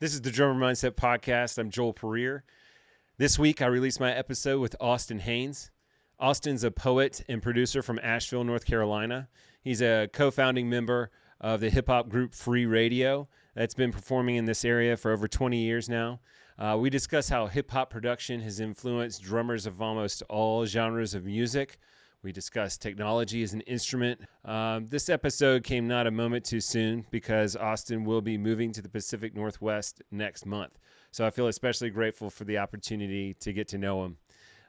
This is the Drummer Mindset Podcast. I'm Joel Pereira. This week, I released my episode with Austn Haynes. Austin's a poet and producer from Asheville, North Carolina. He's a co-founding member of the hip-hop group Free Radio that's been performing in this area for over 20 years now. We discuss how hip-hop production has influenced drummers of almost all genres of music. We discuss technology as an instrument. This episode came not a moment too soon because Austn will be moving to the Pacific Northwest next month. So I feel especially grateful for the opportunity to get to know him.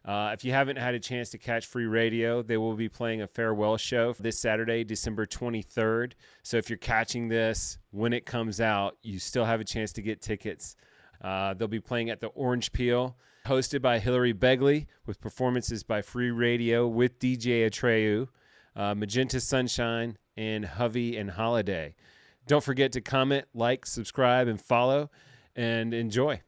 If you haven't had a chance to catch Free Radio, they will be playing a farewell show this Saturday, December 23rd. So if you're catching this when it comes out, you still have a chance to get tickets. They'll be playing at the Orange Peel, hosted by Hillary Begley, with performances by Free Radio with DJ Atreyu, Magenta Sunshine, and Hovey and Holiday. Don't forget to comment, like, subscribe, and follow, and enjoy.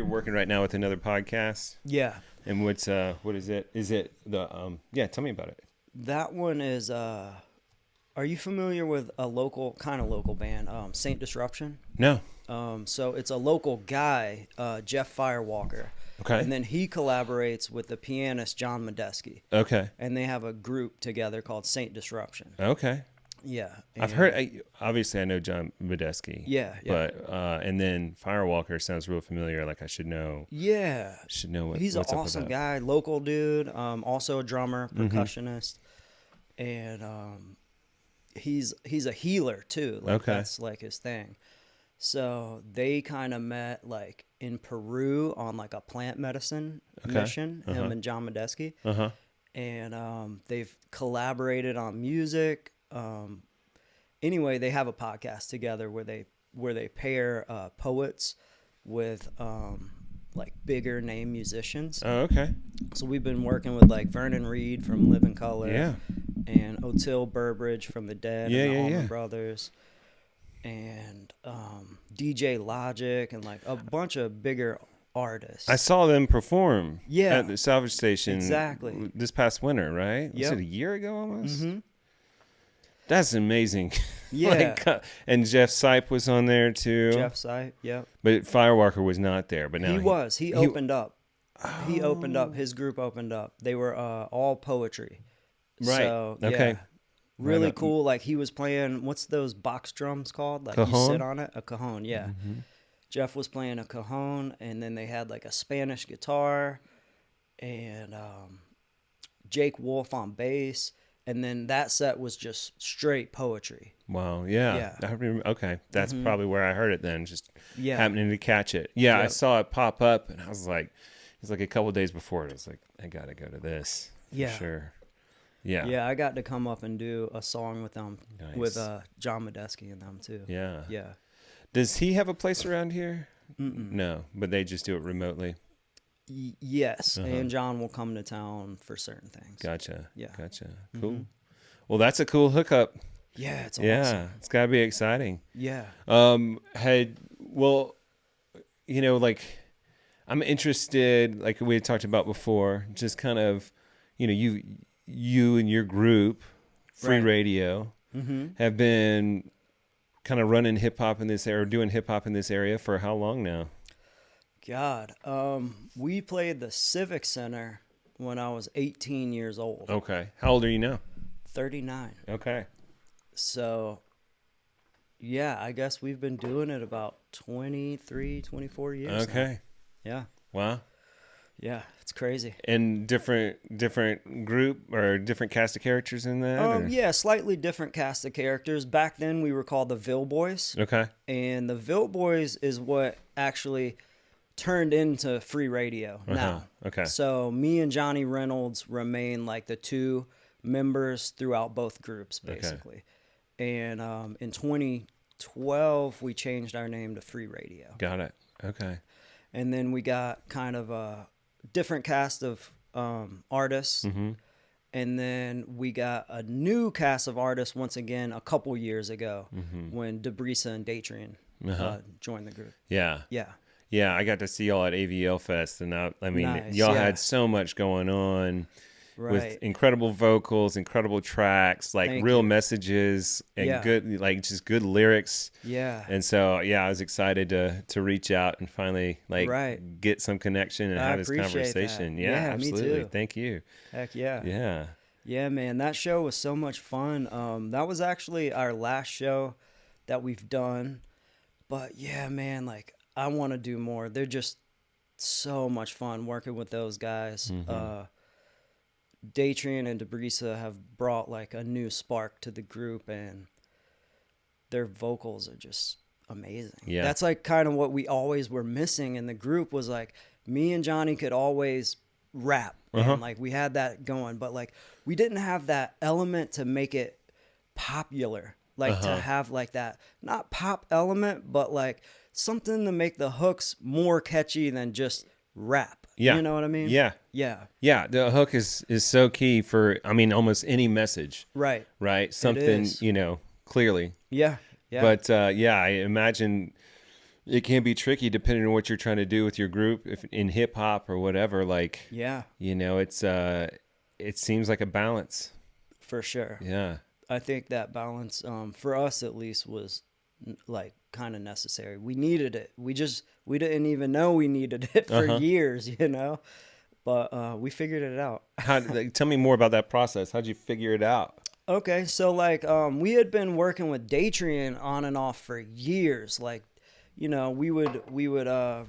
Working right now with another podcast. Yeah. And what is it? Is it the tell me about it. That one is are you familiar with a local band, Saint Disruption? No. So it's a local guy, Jeff Firewalker. Okay. And then he collaborates with the pianist John Medeski. Okay. And they have a group together called Saint Disruption. Okay. Yeah. I've heard, obviously I know John Medeski. Yeah. But, and then Firewalker sounds real familiar. Like I should know. Yeah. Should know what he's what's an up awesome with guy, local dude, also a drummer, percussionist. And he's a healer too. Like that's like his thing. So they kind of met like in Peru on like a plant medicine mission, him and John Medeski. And they've collaborated on music. Anyway, they have a podcast together where they pair poets with like bigger name musicians. Oh, okay. So we've been working with like Vernon Reid from Living Color, yeah, and Otil Burbridge from The Dead, and the Allman Brothers, and DJ Logic, and like a bunch of bigger artists. I saw them perform Yeah. at the Salvage Station Exactly. this past winter, right? Yep. Was it a year ago almost? That's amazing. Yeah. And Jeff Sipe was on there too. Jeff Sipe, yep. But Firewalker was not there. But now He was. He opened up. He opened up. His group opened up. They were all poetry. Right. So, okay. Yeah, really cool. Like he was playing, what's those box drums called? Like cajon? You sit on it? A cajon, yeah. Jeff was playing a cajon, and then they had like a Spanish guitar, and Jake Wolf on bass. And then that set was just straight poetry. Wow, yeah. I remember, okay, that's probably where I heard it then, just happening to catch it. Yeah, I saw it pop up, and I was like, it was like a couple of days before it. I was like, I got to go to this for sure. Yeah. Yeah, I got to come up and do a song with them, Nice. with John Medeski and them too. Yeah. Yeah. Does he have a place around here? No, but they just do it remotely. Yes, and John will come to town for certain things. Gotcha. Yeah. Gotcha. Cool. Well, that's a cool hookup. Yeah, it's awesome. Yeah, it's got to be exciting. Yeah. Like I'm interested, like we had talked about before, just kind of, you and your group, Free Radio, have been kind of running hip hop in this area, doing hip hop in this area for how long now? God, we played the Civic Center when I was 18 years old. Okay. How old are you now? 39. Okay. So, yeah, I guess we've been doing it about 23, 24 years Okay. now. Yeah. Wow. Yeah, it's crazy. And different group or different cast of characters in that? Yeah, slightly different cast of characters. Back then we were called the Ville Boys. Okay. And the Ville Boys is what actually turned into Free Radio now. Okay. So me and Johnny Reynolds remain like the two members throughout both groups, basically. Okay. And in 2012, we changed our name to Free Radio. Got it. Okay. And then we got kind of a different cast of artists. And then we got a new cast of artists once again a couple years ago when Debrisa and Datrian join the group. Yeah. Yeah. Yeah, I got to see y'all at AVL Fest, and I mean, Nice, y'all yeah. had so much going on with Right. incredible vocals, incredible tracks, like Thank real you. messages, and Yeah. good, like just good lyrics. Yeah. And so, yeah, I was excited to reach out and finally like Right. get some connection and I have this appreciate that. conversation. Yeah, Yeah, me absolutely. too. Thank you. Heck yeah. Yeah. Yeah, man, that show was so much fun. That was actually our last show that we've done. But yeah, man, like I want to do more. They're just so much fun working with those guys. Datrian and Debrisa have brought like a new spark to the group, and their vocals are just amazing. Yeah. That's like kind of what we always were missing in the group, was like me and Johnny could always rap and like we had that going, but like we didn't have that element to make it popular, like to have like that, not pop element, but like something to make the hooks more catchy than just rap. Yeah. You know what I mean? Yeah. Yeah. Yeah. The hook is so key for, I mean, almost any message, Right. right? Something, is. clearly. Yeah. Yeah. But yeah, I imagine it can be tricky depending on what you're trying to do with your group, if in hip hop or whatever. Like, yeah, it's it seems like a balance. for sure. Yeah. I think that balance, for us at least, was like kind of necessary. We needed it. We didn't even know we needed it for years, but we figured it out. Tell me more about that process. How'd you figure it out? Okay, so like we had been working with Datrian on and off for years. Like, we would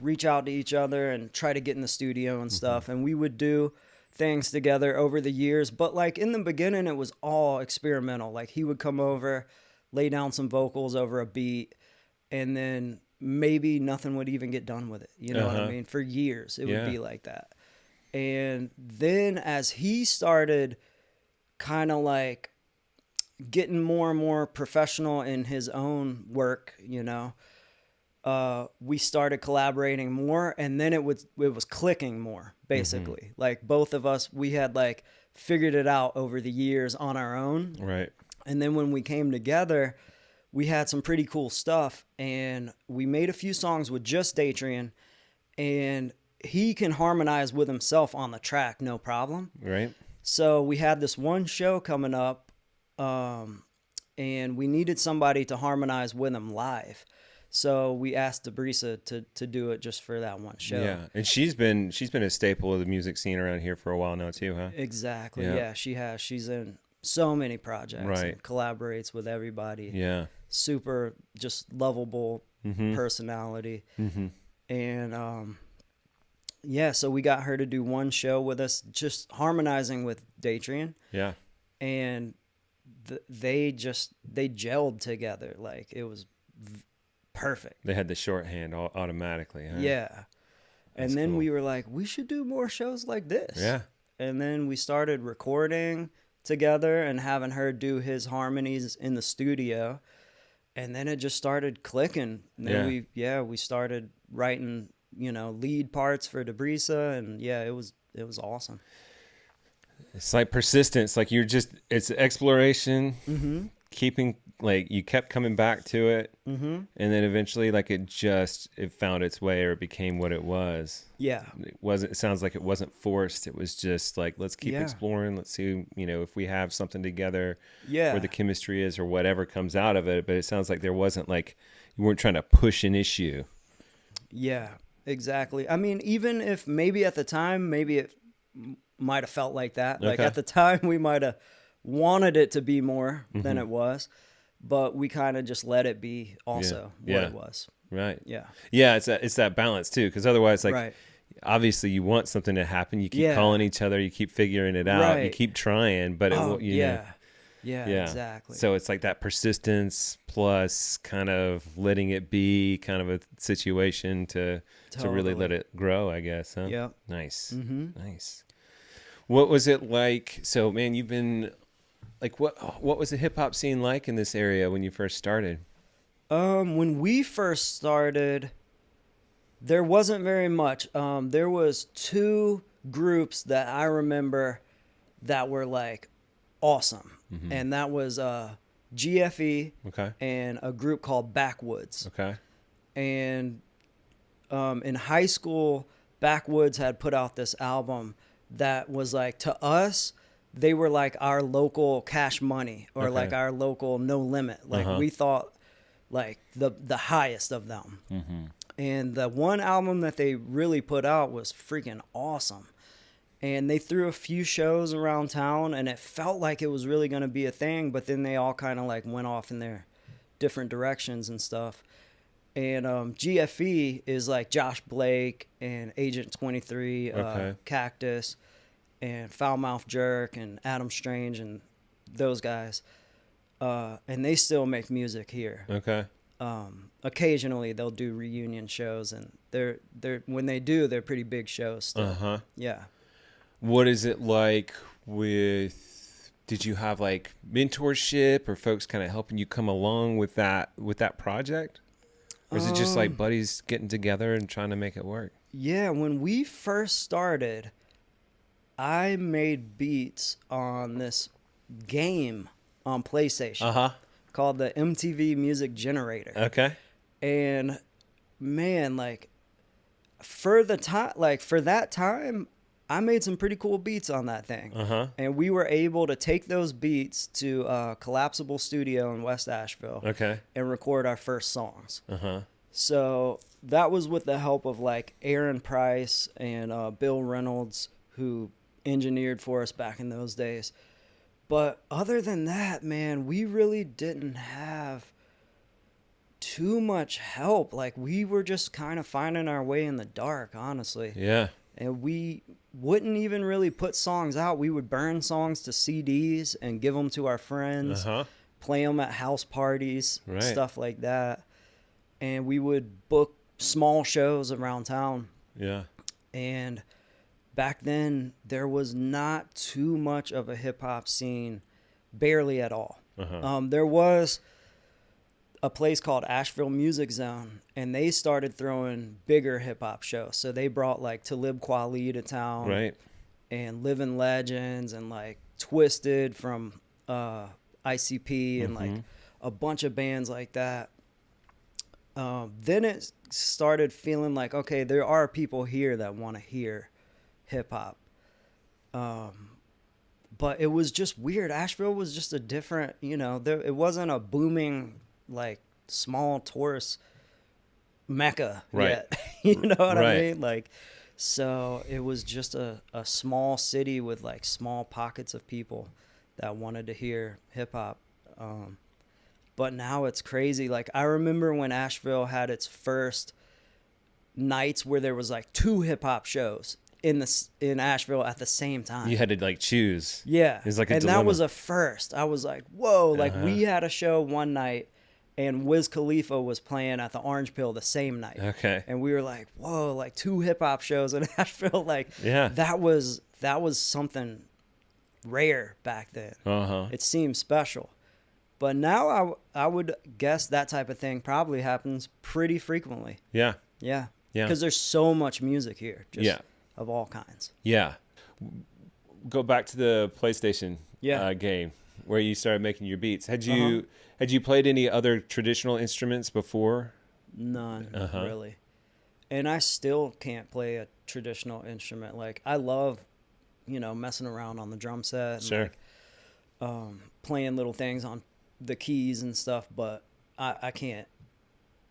reach out to each other and try to get in the studio and stuff, and we would do things together over the years. But like in the beginning, it was all experimental. Like he would come over, lay down some vocals over a beat, and then maybe nothing would even get done with it. You know what I mean? For years, it would be like that. And then as he started kind of like getting more and more professional in his own work, we started collaborating more, and then it was clicking more, basically. Like both of us, we had like figured it out over the years on our own. Right. And then when we came together, we had some pretty cool stuff, and we made a few songs with just Datrian, and he can harmonize with himself on the track, no problem. Right. So we had this one show coming up, and we needed somebody to harmonize with him live. So we asked Debrisa to do it just for that one show. Yeah, and she's been a staple of the music scene around here for a while now too, huh? Exactly. Yeah, she has. She's in so many projects. Right. And collaborates with everybody. Yeah. Super, just lovable personality. And so we got her to do one show with us, just harmonizing with Datrian. Yeah. And they gelled together. Like it was perfect. They had the shorthand automatically, huh? Yeah. And then cool. we were like, we should do more shows like this. Yeah. And then we started recording together and having her do his harmonies in the studio. And then it just started clicking. And then we started writing, lead parts for Debrisa, and it was awesome. It's like persistence, like it's exploration, keeping, like you kept coming back to it, and then eventually like it found its way, or it became what it was. Yeah. It sounds like it wasn't forced. It was just like, let's keep exploring. Let's see, if we have something together, where the chemistry is or whatever comes out of it. But it sounds like there wasn't, like, you weren't trying to push an issue. Yeah, exactly. I mean, even if maybe at the time, maybe it might have felt like that. Like at the time we might have wanted it to be more than it was, but we kind of just let it be also what it was. Right. Yeah. Yeah. It's that balance too. Cause otherwise, like, obviously you want something to happen. You keep calling each other, you keep figuring it out, you keep trying, but Yeah, exactly. So it's like that persistence plus kind of letting it be kind of a situation to really let it grow, I guess. Huh? Yeah. Nice. Nice. What was it like? So, man, you've been like, what was the hip hop scene like in this area when you first started? When we first started, there wasn't very much. There was 2 groups that I remember that were like awesome. And that was GFE and a group called Backwoods. Okay. And in high school, Backwoods had put out this album that was like, to us, they were like our local Cash Money, or like our local No Limit. Like we thought like the highest of them. And the one album that they really put out was freaking awesome. And they threw a few shows around town, and it felt like it was really going to be a thing, but then they all kind of like went off in their different directions and stuff. And GFE is like Josh Blake and Agent 23, Cactus, and Foulmouth Jerk, and Adam Strange, and those guys. And they still make music here. Okay. Occasionally they'll do reunion shows, and they're when they do, they're pretty big shows still. Yeah. What is it like did you have like mentorship or folks kind of helping you come along with that project? Or is it just like buddies getting together and trying to make it work? Yeah, when we first started, I made beats on this game on PlayStation called the MTV Music Generator. Okay. And man, like for that time, I made some pretty cool beats on that thing. And we were able to take those beats to Collapsible Studio in West Asheville. Okay. And record our first songs. So that was with the help of like Aaron Price and Bill Reynolds, who engineered for us back in those days. But other than that, man, we really didn't have too much help. Like we were just kind of finding our way in the dark, honestly. Yeah. And we wouldn't even really put songs out. We would burn songs to CDs and give them to our friends, play them at house parties, stuff like that. And we would book small shows around town. Yeah. And back then, there was not too much of a hip-hop scene, barely at all. There was a place called Asheville Music Zone, and they started throwing bigger hip-hop shows. So they brought like Talib Kweli to town, and Living Legends, and like Twisted from ICP, and like a bunch of bands like that. Then it started feeling like, okay, there are people here that want to hear hip-hop. But it was just weird. Asheville was just a different, it wasn't a booming, like, small tourist mecca yet. You know what I mean? Like, so it was just a small city with, like, small pockets of people that wanted to hear hip-hop. But now it's crazy. Like, I remember when Asheville had its first nights where there was, like, 2 hip-hop shows in Asheville at the same time. You had to like choose. Yeah. It was like a dilemma. That was a first. I was like, whoa. Like we had a show one night and Wiz Khalifa was playing at the Orange Pill the same night. Okay. And we were like, whoa, like 2 hip hop shows in Asheville. Like that was something rare back then. It seemed special. But now I would guess that type of thing probably happens pretty frequently. Yeah. Yeah. Yeah. Because there's so much music here. Just of all kinds. Yeah. Go back to the PlayStation game where you started making your beats. Had you played any other traditional instruments before? None, really. And I still can't play a traditional instrument. Like I love, messing around on the drum set and like, playing little things on the keys and stuff, but I can't.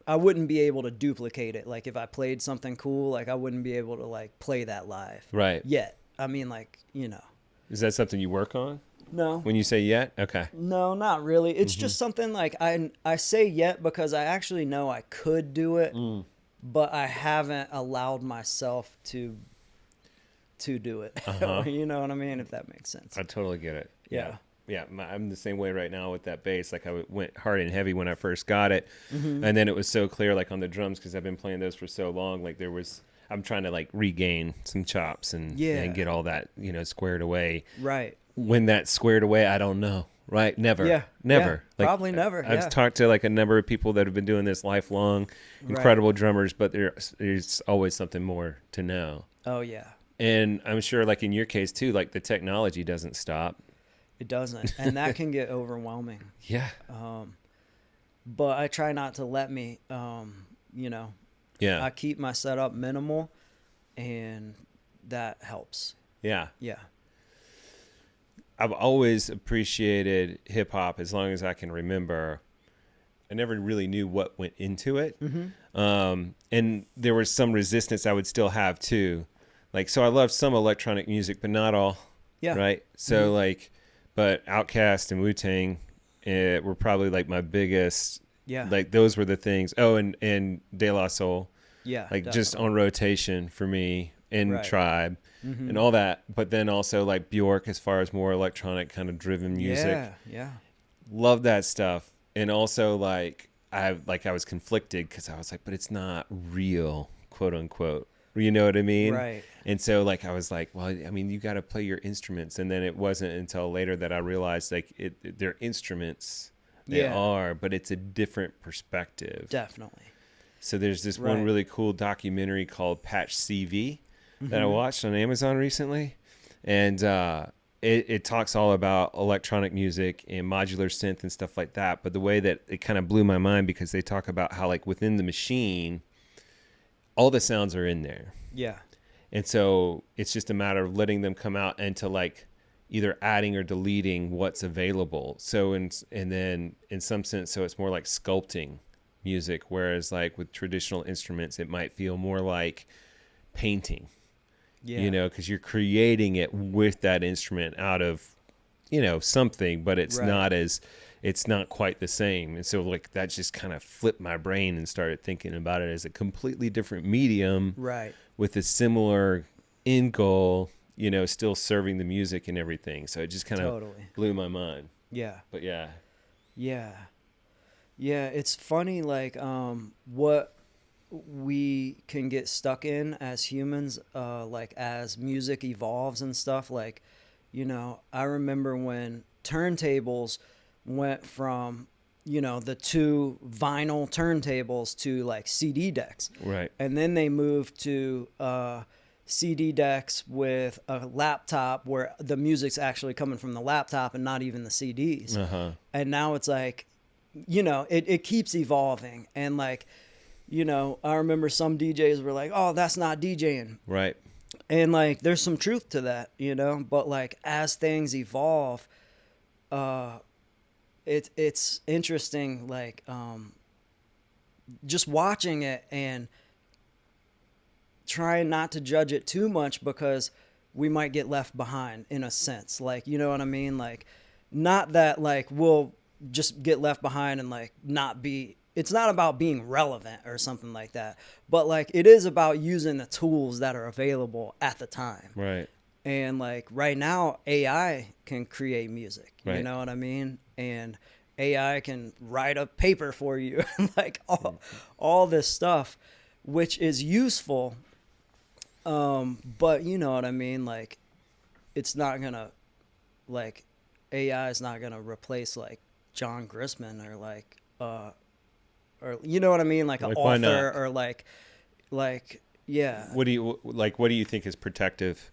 I wouldn't be able to duplicate it. Like if I played something cool, like I wouldn't be able to like play that live. Yet. I mean, like, Is that something you work on? No. When you say yet? Okay. No, not really. It's just something like I say yet because I actually know I could do it, but I haven't allowed myself to do it. You know what I mean? If that makes sense. I totally get it. Yeah. Yeah, I'm the same way right now with that bass. Like I went hard and heavy when I first got it, and then it was so clear, like on the drums, because I've been playing those for so long. Like I'm trying to like regain some chops and get all that squared away. Right. When that's squared away, I don't know. Right? Never. Yeah. Never. Yeah, like, probably never. I've talked to like a number of people that have been doing this lifelong, incredible drummers, but there's always something more to know. Oh yeah. And I'm sure, like in your case too, like the technology doesn't stop. It doesn't, and that can get overwhelming. Yeah. But I try not to let me, I keep my setup minimal, and that helps. Yeah. Yeah. I've always appreciated hip hop as long as I can remember. I never really knew what went into it. And there was some resistance I would still have too. Like, so I loved some electronic music, but not all. Yeah. Right. So but Outkast and Wu-Tang were probably like my biggest. Yeah. Like those were the things. Oh, and De La Soul. Yeah. Like definitely. just on rotation for me, and Right. Tribe and all that. But then also like Bjork as far as more electronic kind of driven music. Yeah. Yeah. Love that stuff. And also I was conflicted because I was like, but it's not real, quote unquote. You know what I mean? Right. And so I was like, well, I mean, you got to play your instruments. And then it wasn't until later that I realized they're instruments. They are, but it's a different perspective. Definitely. So there's this one really cool documentary called Patch CV that I watched on Amazon recently. And it talks all about electronic music and modular synth and stuff like that. But the way that it kind of blew my mind, because they talk about how like within the machine, all the sounds are in there. Yeah. And so it's just a matter of letting them come out and to like either adding or deleting what's available. So and then in some sense, so it's more like sculpting music, whereas like with traditional instruments, it might feel more like painting. Yeah. Because you're creating it with that instrument out of, something, but it's not quite the same. And so like that just kind of flipped my brain and started thinking about it as a completely different medium, Right. with a similar end goal, still serving the music and everything. So it just kind of blew my mind. Yeah. But yeah. Yeah. Yeah. It's funny, like, what we can get stuck in as humans, like as music evolves and stuff. Like, I remember when turntables went from, the two vinyl turntables to like CD decks. Right. And then they moved to CD decks with a laptop where the music's actually coming from the laptop and not even the CDs. And now it's like, it keeps evolving. And like, I remember some DJs were like, oh, that's not DJing. Right. And like, there's some truth to that, but like as things evolve, it's interesting, like, just watching it and trying not to judge it too much, because we might get left behind in a sense. Like, you know what I mean? Like, not that like we'll just get left behind and like not be, it's not about being relevant or something like that, but like it is about using the tools that are available at the time. Right. And like right now, AI can create music, you know what I mean? And AI can write a paper for you, like all this stuff, which is useful. But you know what I mean? Like, it's not gonna, like, AI is not gonna replace like John Grissman or like, or you know what I mean? Like an author or like, yeah. What do you think is protective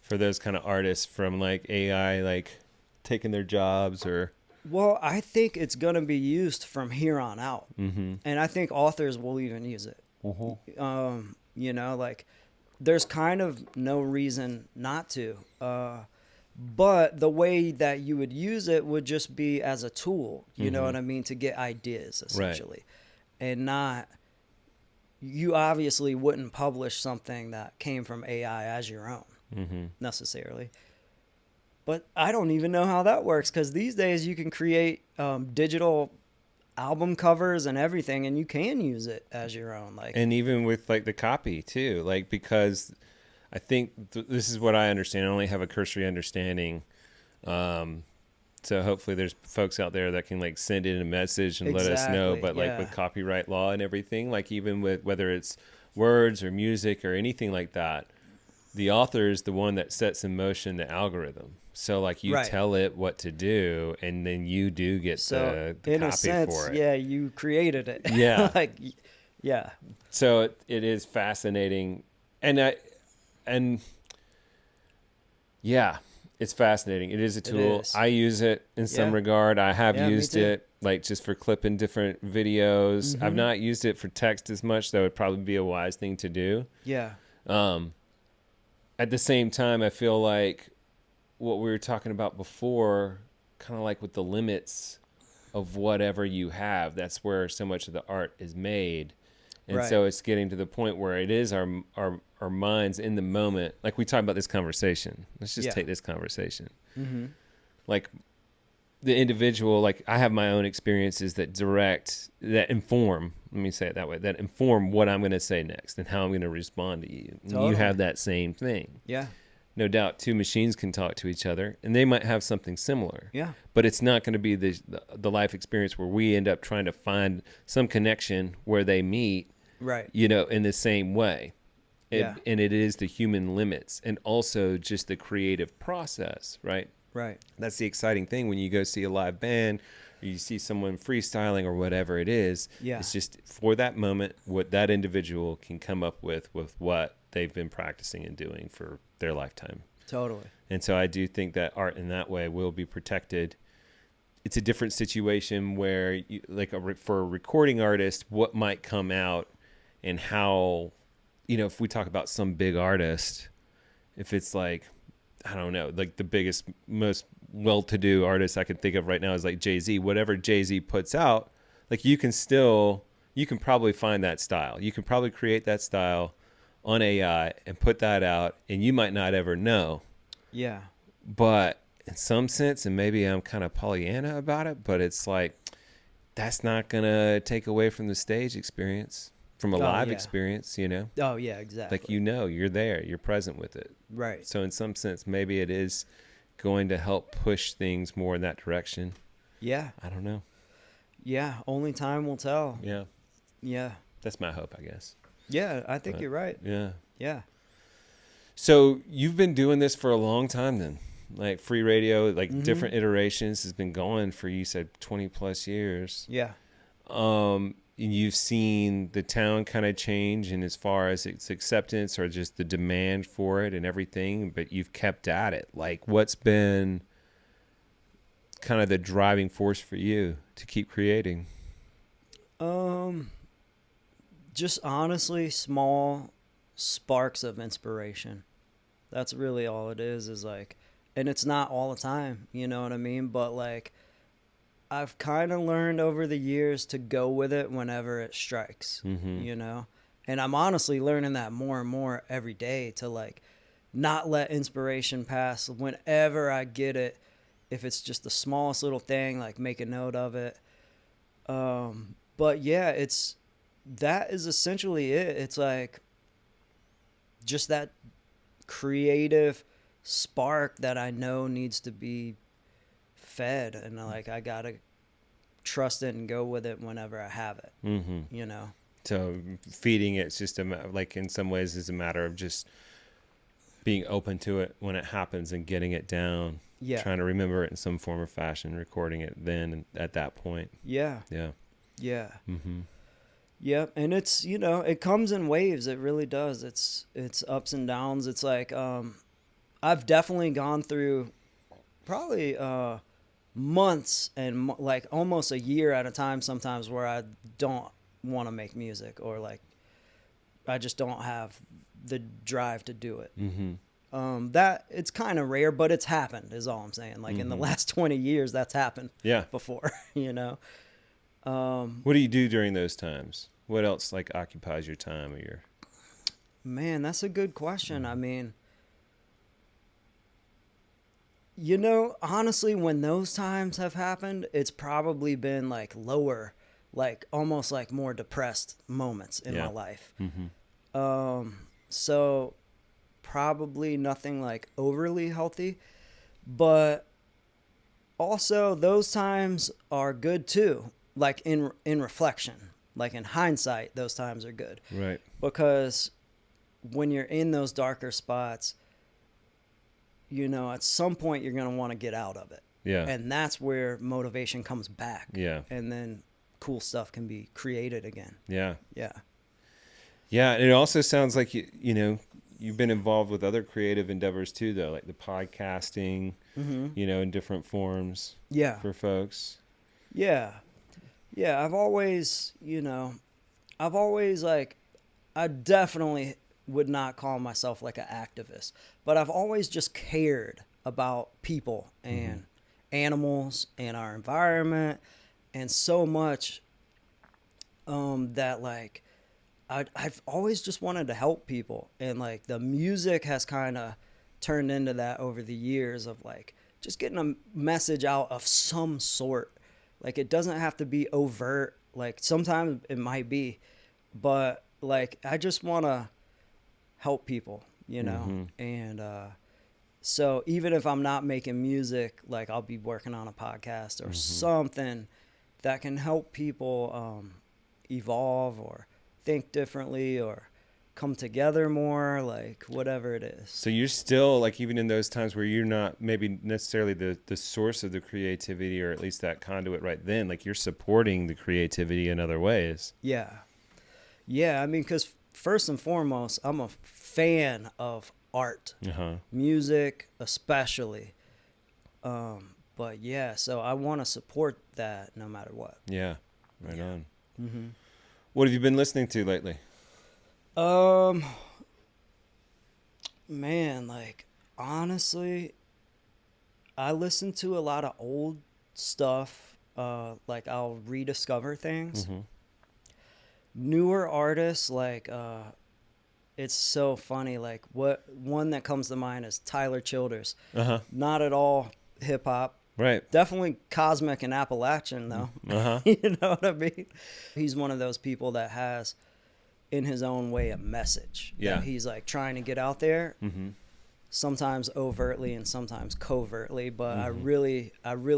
for those kind of artists from like AI, like taking their jobs or? Well, I think it's going to be used from here on out. And I think authors will even use it. Like there's kind of no reason not to. But the way that you would use it would just be as a tool, you know what I mean, to get ideas essentially. And not, you obviously wouldn't publish something that came from AI as your own necessarily. But I don't even know how that works, because these days you can create digital album covers and everything, and you can use it as your own. Like, and even with like the copy too, like, because I think this is what I understand. I only have a cursory understanding. So hopefully there's folks out there that can like send in a message and let us know. But like with copyright law and everything, like even with whether it's words or music or anything like that, the author is the one that sets in motion the algorithm. So like you tell it what to do, and then you do get the in copy a sense, for it. Yeah, you created it. Yeah. Yeah. So it is fascinating. And yeah, it's fascinating. It is a tool. I use it in some regard. I have used it. like just for clipping different videos. I've not used it for text as much. That would probably be a wise thing to do. Yeah. At the same time, I feel like what we were talking about before, kind of like with the limits of whatever you have, that's where so much of the art is made. And so it's getting to the point where it is our minds in the moment. Like we talked about this conversation. Let's just take this conversation. Like the individual, like I have my own experiences that inform, let me say it that way, that inform what I'm going to say next and how I'm going to respond to you. Totally. You have that same thing. Yeah. No doubt two machines can talk to each other and they might have something similar. Yeah. But it's not going to be the life experience where we end up trying to find some connection where they meet, right? You know, in the same way. Yeah. And it is the human limits and also just the creative process, right? Right. That's the exciting thing when you go see a live band or you see someone freestyling or whatever it is. Yeah. It's just for that moment, what that individual can come up with what they've been practicing and doing for their lifetime. Totally. And so I do think that art in that way will be protected. It's a different situation where, you, like for a recording artist, what might come out and how, you know, if we talk about some big artist, if it's like, I don't know, like the biggest, most well-to-do artist I can think of right now is like Jay-Z. Whatever Jay-Z puts out, like you can probably find that style. You can probably create that style on AI and put that out, and you might not ever know. Yeah. But in some sense, and maybe I'm kind of Pollyanna about it, but it's like that's not going to take away from the stage experience, from a live experience, you know? Oh, yeah, exactly. Like, you know, you're there, you're present with it. Right. So in some sense, maybe it is going to help push things more in that direction. Yeah. I don't know. Yeah, only time will tell. Yeah. Yeah. That's my hope, I guess. Yeah, I think you're right. Yeah. Yeah. So you've been doing this for a long time then? Like free radio, like different iterations has been going for, you said 20 plus years. Yeah. You've seen the town kind of change in as far as its acceptance or just the demand for it and everything, but you've kept at it. Like what's been kind of the driving force for you to keep creating? Just honestly, small sparks of inspiration. That's really all it is like, and it's not all the time, you know what I mean? But like, I've kind of learned over the years to go with it whenever it strikes, you know? And I'm honestly learning that more and more every day to like not let inspiration pass whenever I get it. If it's just the smallest little thing, like make a note of it. But yeah, that is essentially it. It's like just that creative spark that I know needs to be fed, and like I gotta trust it and go with it whenever I have it. You know, so feeding it's just like in some ways is a matter of just being open to it when it happens and getting it down. Yeah, trying to remember it in some form or fashion, recording it then and at that point. Yeah. Yep. And it's, you know, it comes in waves. It really does. It's ups and downs. It's like I've definitely gone through probably months and like almost a year at a time sometimes where I don't want to make music, or like I just don't have the drive to do it. That it's kind of rare, but it's happened is all I'm saying. Like in the last 20 years that's happened before, you know. What do you do during those times? What else like occupies your time or your... Man, that's a good question. I mean, you know, honestly, when those times have happened, it's probably been like lower, like almost like more depressed moments in my life. So probably nothing like overly healthy, but also those times are good too. Like in reflection, like in hindsight, those times are good. Right. Because when you're in those darker spots, you know, at some point you're going to want to get out of it. Yeah. And that's where motivation comes back. Yeah. And then cool stuff can be created again. Yeah. Yeah. Yeah. And it also sounds like, you know, you've been involved with other creative endeavors too, though, like the podcasting, you know, in different forms. Yeah. For folks. Yeah. Yeah, I've always, like, I definitely would not call myself like an activist, but I've always just cared about people and animals and our environment and so much that like I've always just wanted to help people, and like the music has kind of turned into that over the years of like just getting a message out of some sort. Like it doesn't have to be overt, like sometimes it might be, but like I just want to help people, and so even if I'm not making music, like I'll be working on a podcast or something that can help people evolve or think differently or come together more, like whatever it is. So you're still like, even in those times where you're not maybe necessarily the source of the creativity, or at least that conduit right then, like you're supporting the creativity in other ways. Yeah. I mean, because first and foremost, I'm a fan of art, music especially. But yeah, so I want to support that no matter what. Yeah, right on. What have you been listening to lately? Man, like honestly, I listen to a lot of old stuff. Like I'll rediscover things. Newer artists, like it's so funny. Like one that comes to mind is Tyler Childers. Not at all hip hop. Right. Definitely cosmic and Appalachian though. You know what I mean? He's one of those people that has, in his own way, a message that he's like trying to get out there. Sometimes overtly and sometimes covertly, but I really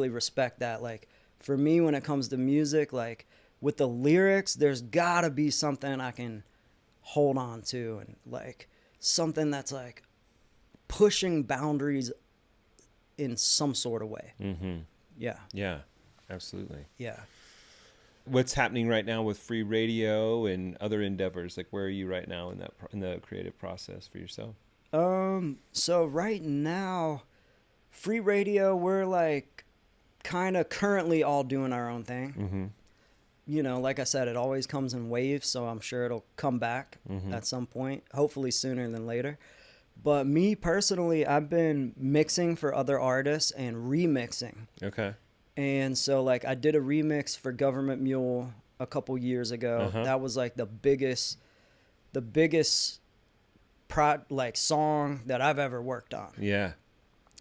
respect that. Like for me, when it comes to music, like with the lyrics, there's gotta be something I can hold on to, and like something that's like pushing boundaries in some sort of way. Yeah, absolutely. Yeah. What's happening right now with free radio and other endeavors? Like, where are you right now in the creative process for yourself? So right now, free radio, we're like kind of currently all doing our own thing. Like I said, it always comes in waves, so I'm sure it'll come back at some point, hopefully sooner than later. But me personally, I've been mixing for other artists and remixing. Okay. And so like I did a remix for Government Mule a couple years ago. That was like the biggest song that I've ever worked on. Yeah.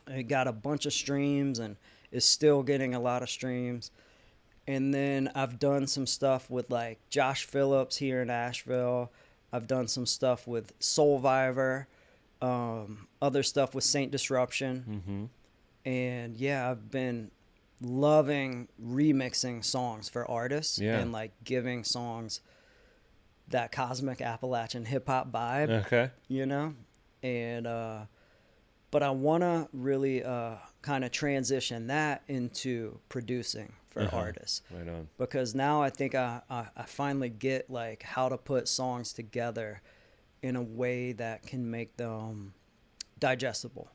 It got a bunch of streams and is still getting a lot of streams. And then I've done some stuff with like Josh Phillips here in Asheville. I've done some stuff with Soulviver, other stuff with Saint Disruption. And yeah, I've been loving remixing songs for artists and like giving songs that cosmic Appalachian hip hop vibe. Okay. And but I want to really kind of transition that into producing for artists. Right on. Because now I think I finally get like how to put songs together in a way that can make them digestible.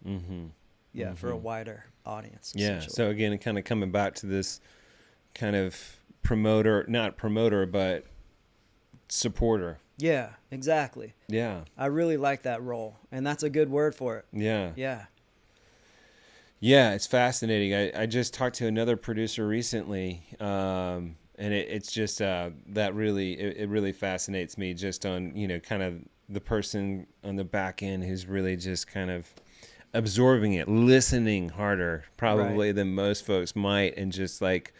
For a wider audience. Yeah. So again, kind of coming back to this kind of not promoter, but supporter. Yeah, exactly. Yeah. I really like that role, and that's a good word for it. Yeah. Yeah. Yeah, it's fascinating. I just talked to another producer recently, and it's just that really it really fascinates me, just on kind of the person on the back end who's really just kind of absorbing it, listening harder probably than most folks might, and just like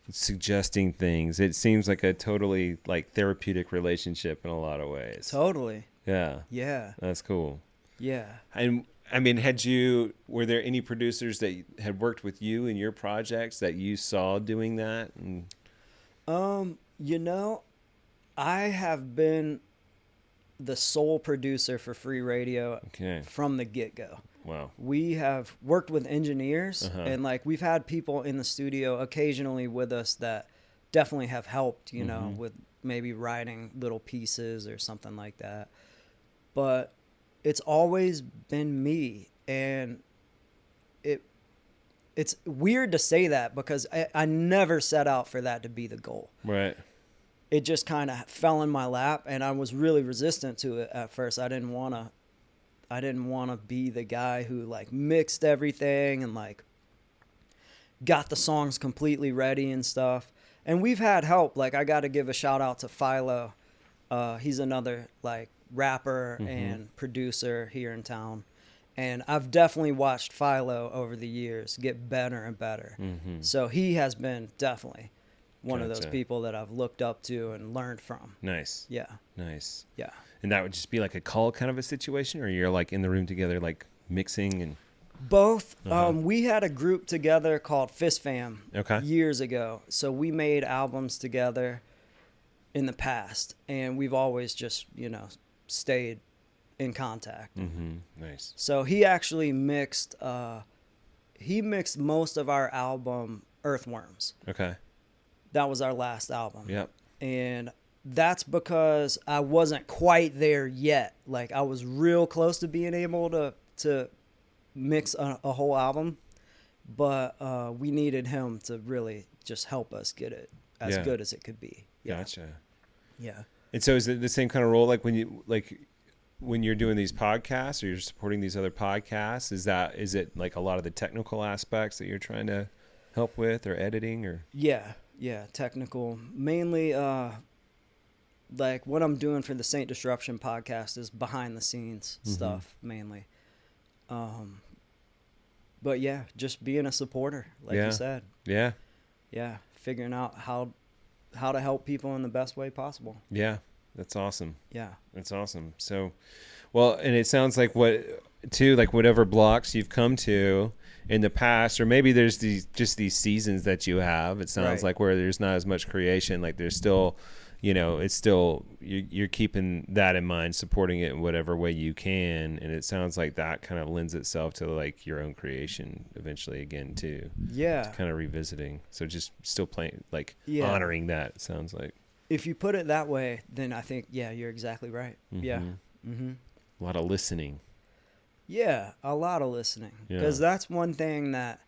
suggesting things. It seems like a totally like therapeutic relationship in a lot of ways. Totally. Yeah. Yeah. That's cool. Yeah. And I mean, were there any producers that had worked with you in your projects that you saw doing that? And I have been the sole producer for free radio from the get-go. Wow. We have worked with engineers and like we've had people in the studio occasionally with us that definitely have helped, with maybe writing little pieces or something like that. But it's always been me, and it's weird to say that because I never set out for that to be the goal. Right. It just kind of fell in my lap, and I was really resistant to it at first. I didn't want to be the guy who like mixed everything and like got the songs completely ready and stuff. And we've had help. Like, I got to give a shout out to Philo. He's another like rapper and producer here in town. And I've definitely watched Philo over the years get better and better. So he has been definitely one of those people that I've looked up to and learned from. Nice. Yeah. Nice. Yeah. And that would just be like a call kind of a situation, or you're like in the room together, like mixing and... Both. We had a group together called Fist Fam years ago. So we made albums together in the past, and we've always just, stayed in contact. Nice. So he actually mixed most of our album Earthworms. Okay. That was our last album. Yep. And that's because I wasn't quite there yet. Like, I was real close to being able to mix a whole album, but we needed him to really just help us get it as good as it could be. Yeah. Gotcha. Yeah. And so is it the same kind of role when you're doing these podcasts or you're supporting these other podcasts? Is it like a lot of the technical aspects that you're trying to help with, or editing, or? Yeah, technical. Mainly like what I'm doing for the Saint Disruption podcast is behind the scenes stuff mainly. But yeah, just being a supporter, like you said. Yeah. Yeah. Figuring out how to help people in the best way possible. Yeah. That's awesome. Yeah. That's awesome. So, well, and it sounds like whatever blocks you've come to in the past, or maybe there's these seasons that you have, it sounds like, where there's not as much creation, like there's still, it's still, you're keeping that in mind, supporting it in whatever way you can. And it sounds like that kind of lends itself to like your own creation eventually again too. Yeah. It's kind of revisiting. So just still playing, like honoring that, it sounds like. If you put it that way, then I think, you're exactly right. Yeah. A lot of listening. Yeah, a lot of listening. Because that's one thing that,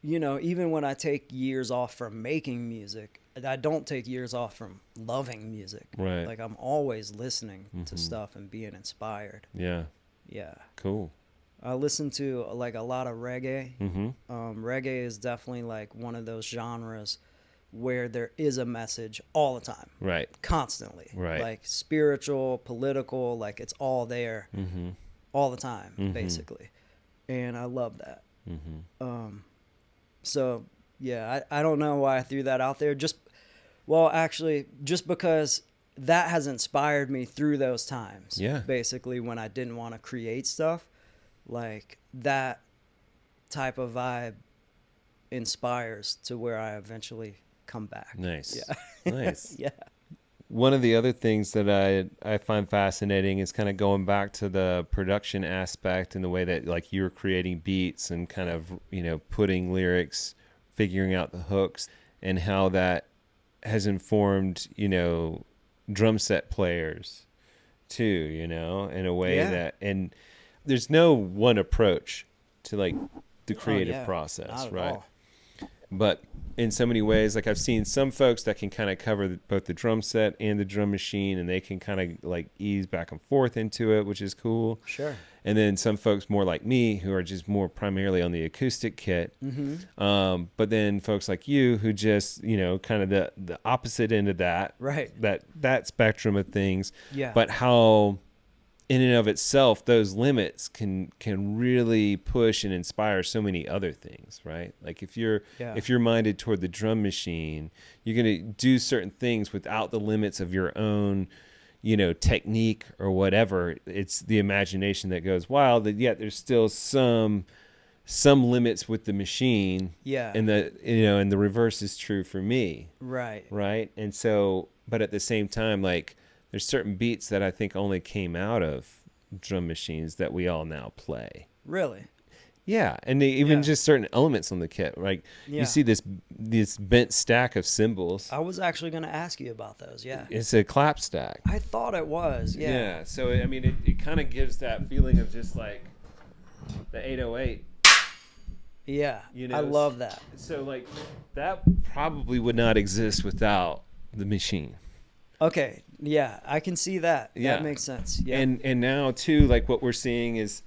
even when I take years off from making music, I don't take years off from loving music. Right. Like, I'm always listening to stuff and being inspired. Yeah. Yeah. Cool. I listen to like a lot of reggae. Reggae is definitely like one of those genres where there is a message all the time. Right. Constantly. Right. Like spiritual, political, like it's all there all the time, basically. And I love that. So, yeah, I don't know why I threw that out there. Just because that has inspired me through those times. Yeah. Basically, when I didn't want to create stuff, like that type of vibe inspires to where I eventually come back. Nice. Yeah. Nice. Yeah. One of the other things that I find fascinating is kind of going back to the production aspect and the way that like you're creating beats and kind of, putting lyrics, figuring out the hooks, and how that has informed, drum set players too, in a way that, and there's no one approach to like the creative process, right? All. But in so many ways, like I've seen some folks that can kind of cover both the drum set and the drum machine, and they can kind of like ease back and forth into it, which is cool. Sure. And then some folks more like me who are just more primarily on the acoustic kit. But then folks like you who just, kind of the opposite end of that. Right. That spectrum of things. Yeah. But how in and of itself, those limits can really push and inspire so many other things, right? Like if you're minded toward the drum machine, you're going to do certain things without the limits of your own, technique or whatever. It's the imagination that goes wild. That yet there's still some limits with the machine. Yeah. And and the reverse is true for me. Right. Right. And so, but at the same time, like, there's certain beats that I think only came out of drum machines that we all now play. Really? Yeah, and even just certain elements on the kit. Like you see this bent stack of cymbals. I was actually going to ask you about those. Yeah, it's a clap stack. I thought it was. Yeah. Yeah. So I mean, it kind of gives that feeling of just like the 808. Yeah. You know, I love that. So like that probably would not exist without the machine. Okay. Yeah, I can see that. Yeah. That makes sense. Yeah. And now too, like what we're seeing is,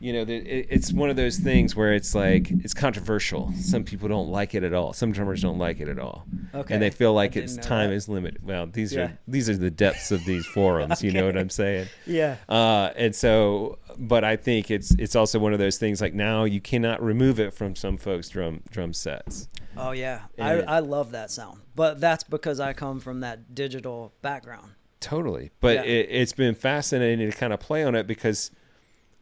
you know, it's one of those things where it's like it's controversial. Some people don't like it at all. Some drummers don't like it at all. Okay. And they feel like I its didn't know time that. is limited. Well, these Yeah. are the depths of these forums. You know what Okay. I'm saying? Yeah. And so, but I think it's also one of those things like now you cannot remove it from some folks' drum sets. Oh yeah. And- I love that sound. But that's because I come from that digital background. Totally. But Yeah. it's been fascinating to kind of play on it because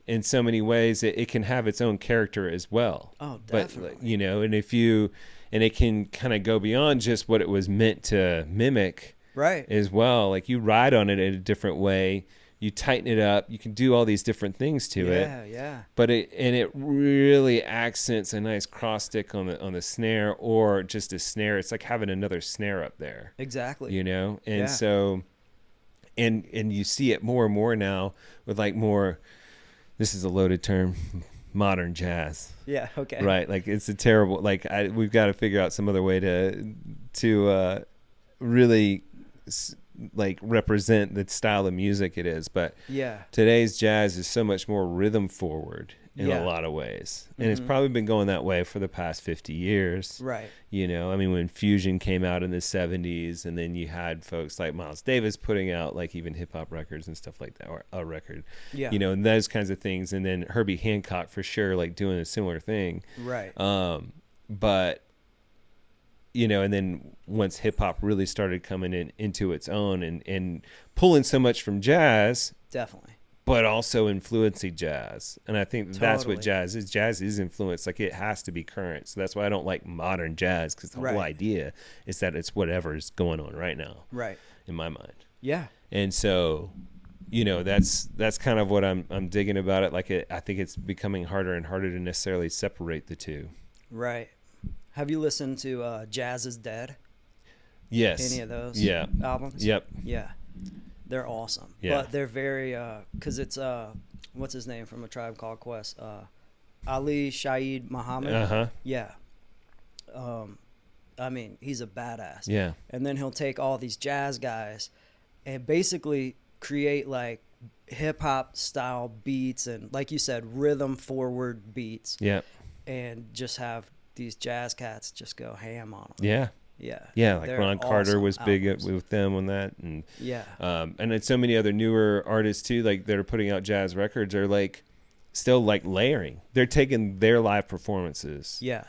in so many ways it can have its own character as well. Oh, But, definitely. you know, and it can kind of go beyond just what it was meant to mimic Right. as well. Like you ride on it in a different way. You tighten it up. You can do all these different things to it. Yeah, yeah. But it really accents a nice cross stick on the snare or just a snare. It's like having another snare up there, Exactly. you know? And Yeah. so, and you see it more and more now with like more, this is a loaded term, modern jazz, Yeah, okay. right? Like it's a terrible, like we've got to figure out some other way to really like represent the style of music it is. But Yeah. today's jazz is so much more rhythm forward in Yeah. a lot of ways. And it's probably been going that way for the past 50 years. Right. You know, I mean, when fusion came out in the 70s, and then you had folks like Miles Davis putting out like even hip hop records and stuff like that, or a record, Yeah. you know, and those kinds of things. And then Herbie Hancock for sure, like doing a similar thing. Right. But, you know, and then once hip hop really started coming into its own and pulling so much from jazz, Definitely. but also influencing jazz. And I think that's what Totally. jazz is. Jazz is influenced. Like it has to be current. So that's why I don't like modern jazz, because the whole Right. idea is that it's whatever is going on right now Right. in my mind. Yeah. And so, you know, that's kind of what I'm digging about it. Like I think it's becoming harder and harder to necessarily separate the two. Right. Have you listened to Jazz is Dead? Yes. Any of those Yeah. albums? Yep. Yeah. They're awesome. Yeah. But they're very cuz it's what's his name from A Tribe Called Quest? Ali Shaheed Muhammad. Uh-huh. Yeah. I mean, he's a badass. Yeah. And then he'll take all these jazz guys and basically create like hip hop style beats and, like you said, rhythm forward beats, Yeah. and just have these jazz cats just go ham on them. Yeah. Yeah. Yeah. Like They're Ron Carter awesome was big albums. with them on that. And Yeah. and then so many other newer artists too, like that are putting out jazz records, are like still like layering. They're taking their live performances, Yeah.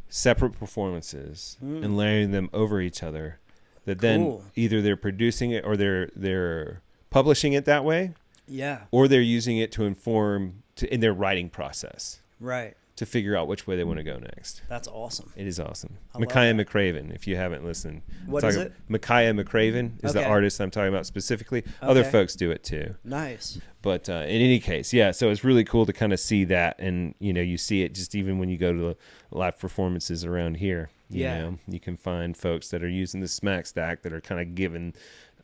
separate performances, and layering them over each other. That then Cool. either they're producing it or they're publishing it that way, Yeah. or they're using it to inform in their writing process Right. to figure out which way they want to go next. That's awesome. It is awesome. I love Micaiah that. McCraven, if you haven't listened. What is it? Micaiah McCraven is the Okay. artist I'm talking about specifically. Other Okay. folks do it too. Nice. But in any case, yeah, so it's really cool to kind of see that. And, you know, you see it just even when you go to the live performances around here. You Yeah. know, you can find folks that are using the smack stack that are kind of given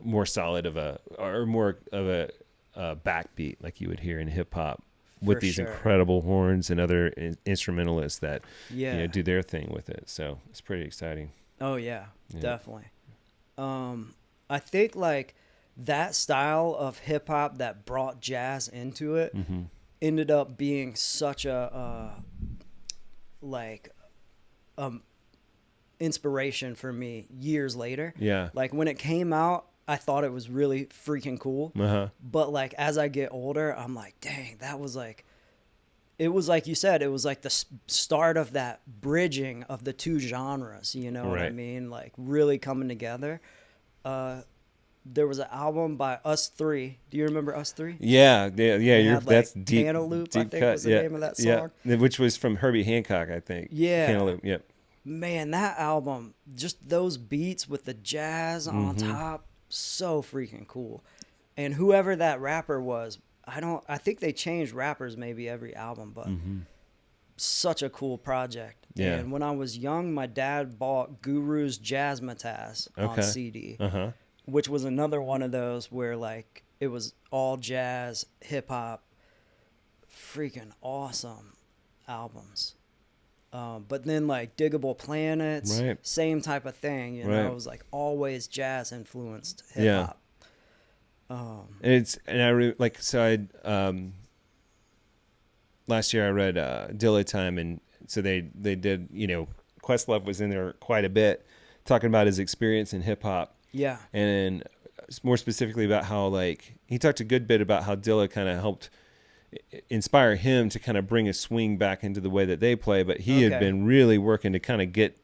more solid of a backbeat like you would hear in hip hop, with For these sure. incredible horns and other instrumentalists that Yeah. you know do their thing with it. So it's pretty exciting. Oh yeah, Yeah. definitely. I think like that style of hip hop that brought jazz into it Mm-hmm. ended up being such a like inspiration for me years later. Yeah. Like when it came out, I thought it was really freaking cool. Uh-huh. But like as I get older, I'm like, dang, that was like, it was like you said, it was like the start of that bridging of the two genres. You know what I Right. mean? Like really coming together. There was an album by Us Three. Do you remember Us Three? Yeah. They You're had, like, that's deep. Cantaloupe, I deep think cut. was the name of that song. Yeah. Which was from Herbie Hancock, I think. Yeah. Cantaloupe. Yep. Man, that album, just those beats with the jazz on Mm-hmm. top, so freaking cool. And whoever that rapper was, I think they changed rappers maybe every album, but such a cool project. Yeah. And when I was young, my dad bought Guru's Jazzmatazz on Okay. CD, Uh-huh. which was another one of those where like it was all jazz, hip hop, freaking awesome albums. But then like Diggable Planets, Right. same type of thing. You know, Right. it was like always jazz influenced hip hop. Last year I read Dilla Time, and so they did, you know, Questlove was in there quite a bit talking about his experience in hip hop. Yeah. And more specifically about how, like, he talked a good bit about how Dilla kind of helped inspire him to kind of bring a swing back into the way that they play, but he had been really working to kind of get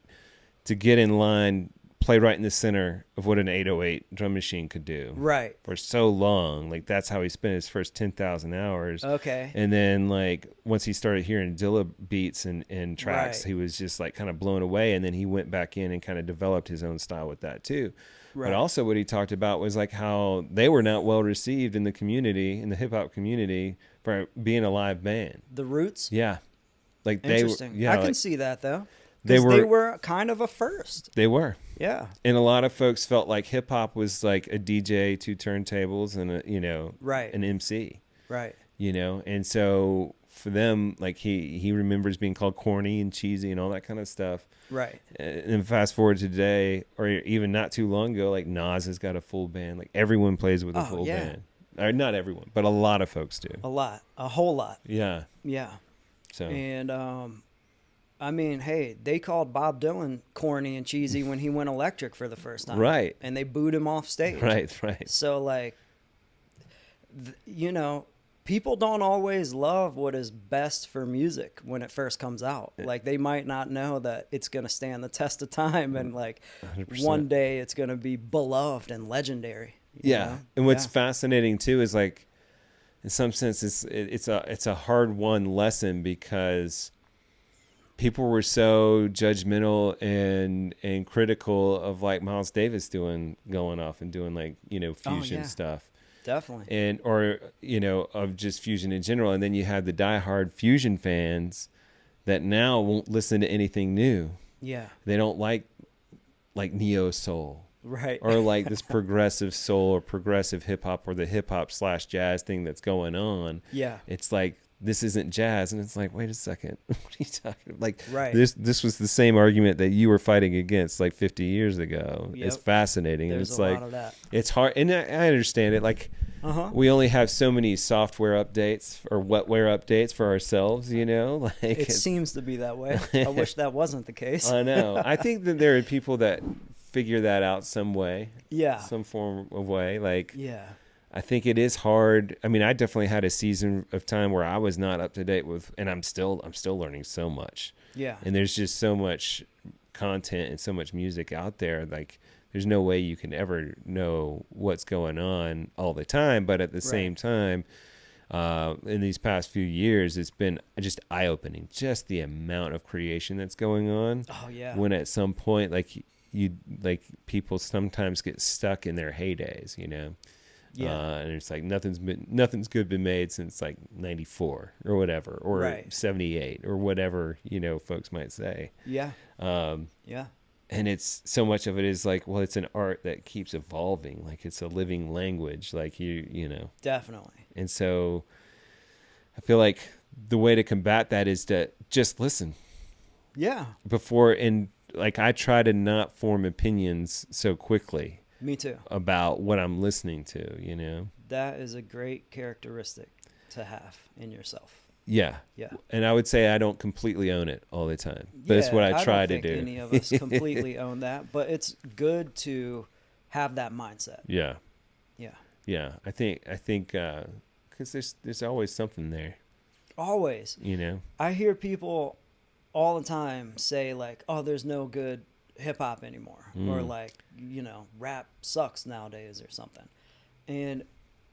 in line, play right in the center of what an 808 drum machine could do. Right. For so long. Like, that's how he spent his first 10,000 hours. Okay. And then, like, once he started hearing Dilla beats and tracks, Right. he was just, like, kind of blown away. And then he went back in and kind of developed his own style with that, too. Right. But also what he talked about was, like, how they were not well received in the community, in the hip-hop community, for being a live band. The Roots? Yeah. Like, Interesting. they were... Yeah, I can like, see that, though. They were kind of a first. They were. Yeah. And a lot of folks felt like hip hop was like a DJ, 2 turntables, and an MC. Right. You know, and so for them, like he remembers being called corny and cheesy and all that kind of stuff. Right. And fast forward to today, or even not too long ago, like Nas has got a full band. Like everyone plays with a full band. Or not everyone, but a lot of folks do. A whole lot. Yeah. Yeah. So. And I mean, hey, they called Bob Dylan corny and cheesy when he went electric for the first time. Right. And they booed him off stage. Right. So, like, you know, people don't always love what is best for music when it first comes out. Like, they might not know that it's going to stand the test of time and, like, 100%. One day it's going to be beloved and legendary. Yeah. Know? And what's fascinating, too, is, like, in some sense, it's a hard-won lesson because people were so judgmental and critical of like Miles Davis going off and doing like, you know, fusion stuff. Definitely. And, or, you know, of just fusion in general. And then you have the diehard fusion fans that won't listen to anything new. Yeah. They don't like neo soul. Right. Or like this progressive soul or progressive hip hop or the hip hop / jazz thing that's going on. Yeah. It's like, this isn't jazz, and it's like, wait a second, what are you talking about? Like, right. This was the same argument that you were fighting against like 50 years ago. Yep. It's fascinating. There's and it's a like, lot of that. It's hard, and I understand it. Like, we only have so many software updates or wetware updates for ourselves, you know. Like, it seems to be that way. I wish that wasn't the case. I know. I think that there are people that figure that out some way. Yeah. Some form of way. Like, yeah. I think it is hard. I mean, I definitely had a season of time where I was not up to date with, and I'm still learning so much. Yeah. And there's just so much content and so much music out there. Like, there's no way you can ever know what's going on all the time. But at the same time, in these past few years, it's been just eye-opening. Just the amount of creation that's going on. Oh yeah. When at some point, people sometimes get stuck in their heydays, you know. Yeah. And it's like nothing's good been made since like 94 or whatever, or 78 or whatever, you know, folks might say. Yeah. Yeah. And it's so much of it is like, well, it's an art that keeps evolving. Like, it's a living language, like you know. Definitely. And so I feel like the way to combat that is to just listen. Yeah. Like, I try to not form opinions so quickly. Me too. About what I'm listening to, you know. That is a great characteristic to have in yourself. Yeah. Yeah. And I would say I don't completely own it all the time. But it's what I try to do. I don't think any of us completely own that, but it's good to have that mindset. Yeah. Yeah. Yeah. I think cuz there's always something there. Always. You know. I hear people all the time say like, "Oh, there's no good hip hop anymore," or like, you know, rap sucks nowadays or something. And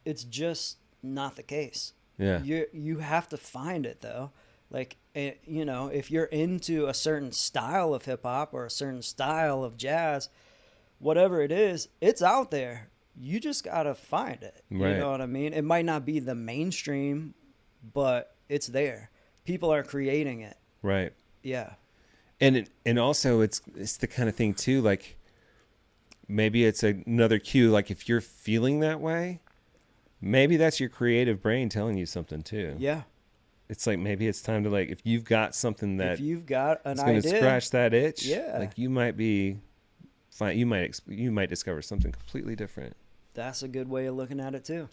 it's just not the case. Yeah. You have to find it though. Like, you know, if you're into a certain style of hip hop or a certain style of jazz, whatever it is, it's out there. You just got to find it. Right. You know what I mean? It might not be the mainstream, but it's there. People are creating it. Right. Yeah. And also it's the kind of thing too, like maybe it's another cue, like if you're feeling that way, maybe that's your creative brain telling you something too. Yeah. it's like maybe it's time to like if you've got something that if you've got an it's going to idea, scratch that itch, yeah, like you might be fine. You might discover something completely different. that's a good way of looking at it too.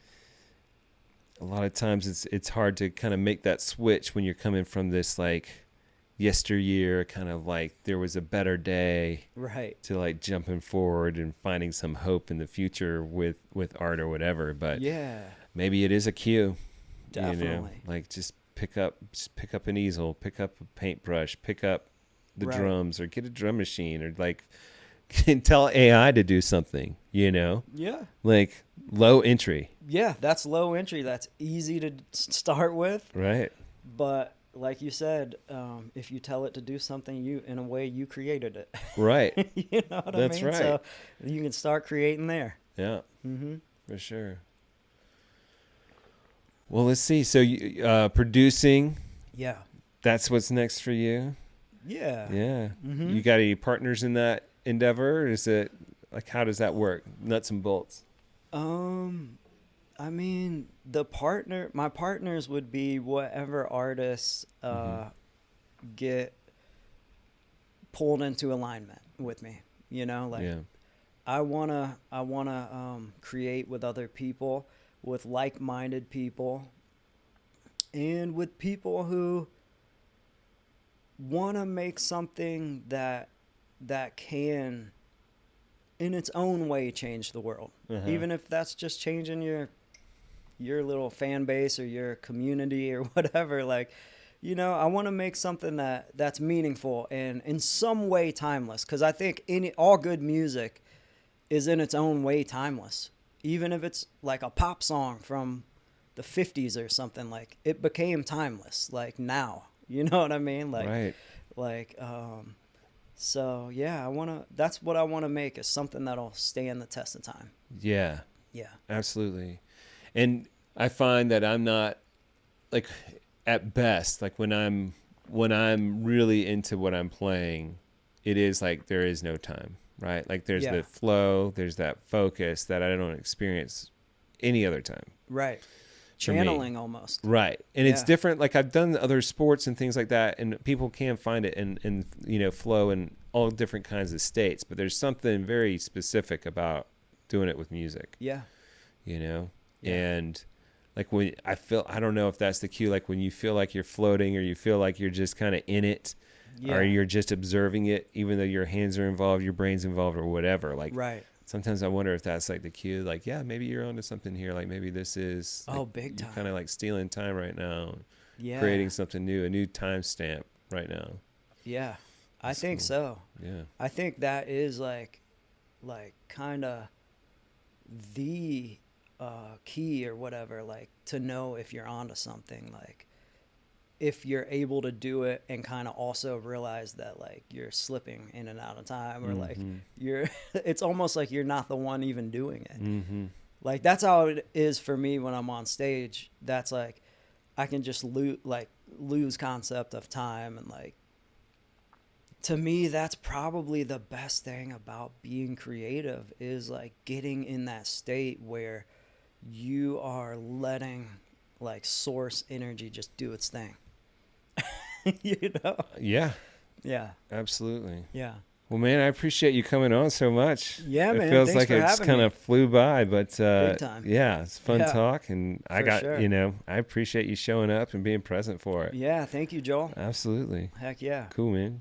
A lot of times it's hard to kind of make that switch when you're coming from this like yesteryear kind of like there was a better day, right, to like jumping forward and finding some hope in the future with art or whatever. But yeah, maybe it is a cue. definitely. You know, like just pick up an easel, pick up a paintbrush, pick up the Right. drums, or get a drum machine, or like tell AI to do something, you know, Yeah. like low entry, Yeah, that's low entry. That's easy to start with. right? But like you said, if you tell it to do something, in a way you created it. Right. You know what That's I mean? right. So you can start creating there. Yeah, Mm-hmm. for sure. Well, let's see. So you, producing, Yeah. that's what's next for you. Yeah. Yeah. Mm-hmm. You got any partners in that endeavor? Or is it like, how does that work? Nuts and bolts. I mean, my partners would be whatever artists get pulled into alignment with me. You know, like Yeah. I wanna create with other people, with like-minded people, and with people who want to make something that can, in its own way, change the world. Uh-huh. Even if that's just changing your little fan base or your community or whatever. Like, you know, I want to make something that's meaningful and in some way timeless. Because I think all good music is in its own way timeless. Even if it's like a pop song from the 50s or something, like it became timeless, like now, you know what I mean? Like, Right. like, so yeah, that's what I want to make, is something that'll stand the test of time. Yeah. Yeah. Absolutely. And I find that I'm not like at best, like when I'm really into what I'm playing, it is like there is no time, right? Like there's Yeah. the flow, there's that focus that I don't experience any other time. Right. For me. Channeling almost. Right. And it's Yeah. different. Like I've done other sports and things like that, and people can find it in you know, flow in all different kinds of states, but there's something very specific about doing it with music, Yeah. you know? Yeah. And like when I don't know if that's the cue, like when you feel like you're floating or you feel like you're just kind of in it, Yeah. or you're just observing it, even though your hands are involved, your brain's involved or whatever. Like Right. sometimes I wonder if that's like the cue, like, yeah, maybe you're onto something here. Like maybe this is like, big time. you're kind of like stealing time right now, Yeah. creating something new, a new timestamp right now. Yeah. I That's think cool. so. Yeah. I think that is like kind of the key or whatever, like to know if you're onto something, like if you're able to do it and kind of also realize that like you're slipping in and out of time, or like it's almost like you're not the one even doing it. Mm-hmm. Like that's how it is for me when I'm on stage. That's like I can just lose concept of time, and like to me that's probably the best thing about being creative, is like getting in that state where you are letting like source energy just do its thing. You know? Yeah, Yeah. absolutely. Yeah. Well, man, I appreciate you coming on so much. Yeah, it man. feels Thanks like for it's having kind me. of flew by, but Big time. yeah, it's fun Yeah, talk, and I for got sure. you know, I appreciate you showing up and being present for it. Yeah. Thank you, Joel. Absolutely. Heck yeah. Cool, man.